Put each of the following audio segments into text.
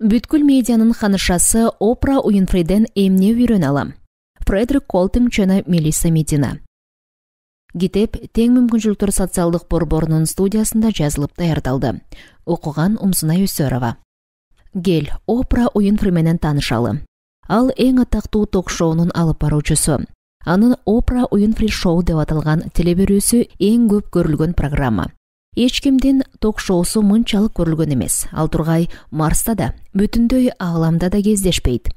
Бүткүл медианын ханышасы Опра Уинфриден эмне үйрөнө алам? Фредерик Колтинг жана Мелисса Медина. Китеп Тең мүмкүнчүлүктөр социалдык борборунун студиясында жазылып даярдалды. Окуган Умсунай Өсөрова. Кел, Опра Уинфри менен таанышалы. Ал эң атактуу ток-шоунун алып баруучусу. Анын Опра Уинфри шоу деп аталган телеберүүсү эң көп көрүлгөн программа. Эч кимдин ток-шоусу мынчалык көрүлгөн эмес. Ал тургай Марста да, бүтүндөй ааламда да кездешпейт.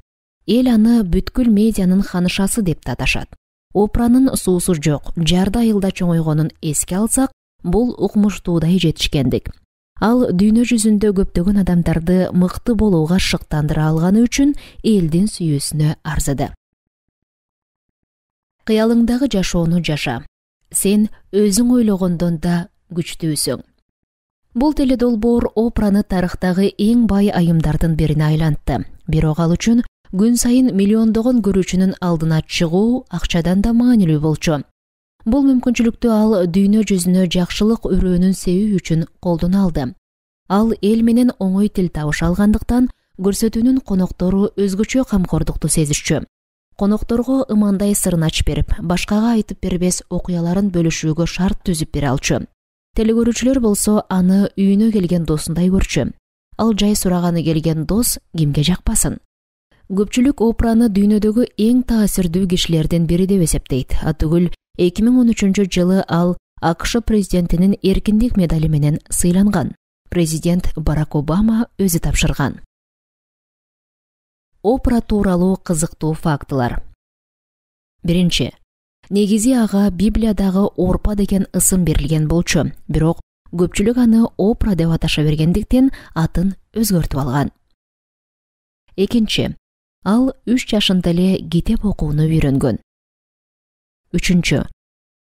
Эл аны бүткүл медианын ханышасы деп аташат. Опранын суусу жок, жарда айылда чоңойгонун эске алсак, бул укмуштуудай жетишкендик. Ал дүйнө жүзүндө көптөгөн адамдарды мыкты болууга шыктандыра алганы үчүн элдин сүйүүсүнө арзыды. Кыялыңдагы жашоону жаша. Сен өзүң ойлогондон да күчтүүсүң. Бул теледолбоор Опраны тарыхтагы эң бай айымдардын бирине айлантты. Бирок ал үчүн күн сайын миллиондогон көрүүчүнүн алдына чыгуу акчадан да маанилүү болчу. Бул мүмкүнчүлүктү ал дүйнө жүзүнө жакшылык үрөөнүн себеби үчүн колдоно алды. Ал эл менен оңой тил табыша алгандыктан көрсөтүүнүн коноктору өзгөчө камкордукту сезишчү. Конокторго ымандай сырын ачып берип, башкага айтып бербес окуяларын бөлүшүүгө шарт түзүп бере алчу. Телекөрүүчүлөр болсо аны үйүнө келген досундай көрчү. Ал жай сураганы келген дос кимге жакпасын. Көпчүлүк Опраны дүйнөдөгү эң таасирдүү кишилердин бири деп эсептейт. Атүгүл 2013 жылы ал АКШ президентинин эркиндик медали менен сыйланган. Президент Барак Обама өзү тапшырган. Опра тууралуу кызыктуу фактылар. Биринчи. Негизи ага Библиядагы Орпа деген ысым берилген болчу, бирок көпчүлүк аны Опра деп аташа бергендиктен атын өзгөртүп алган. Экинчи. Ал 3 жашында эле китеп окууну үйрөнгөн. Үчүнчү.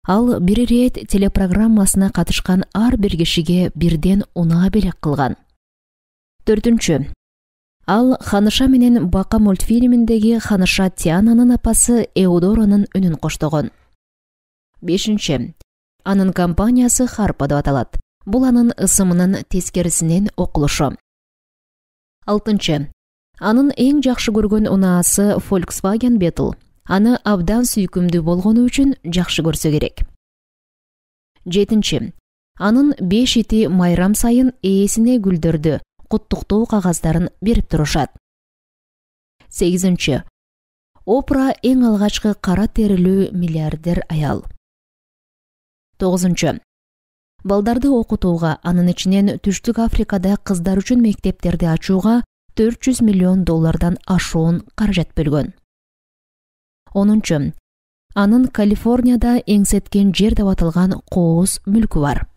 Ал бир ирет телепрограммасына катышкан ар бир кишиге бирден унаа белек кылган. Төртүнчү. Ал Ханыша менен Бака мультфильминдеги Ханыша Тиананын апасы Эудоронун үнүн коштогон. Бешинчи. Анын компаниясы Харпа деп аталат. Бул анын ысымынын тескерисинен окулушу. Алтынчы. Анын эң жакшы көргөн унаасы Volkswagen Beetle. Аны абдан сүйкүмдүү болгону үчүн жакшы көрсө керек. Жетинчи. Анын 5 ити майрам сайын ээсине гүлдөрдү, куттуктоо кагаздарын берип турушат. 8. Опра эң алгачкы кара терилүү миллиардер аял. 9. Балдарды окутууга, анын ичинен Түштүк Африкада кыздар үчүн мектептерди ачууга $400 миллион ашуун каражат бөлгөн. 10. Анын Калифорнияда эңсеткен жер деп аталган кооз мүлкү бар.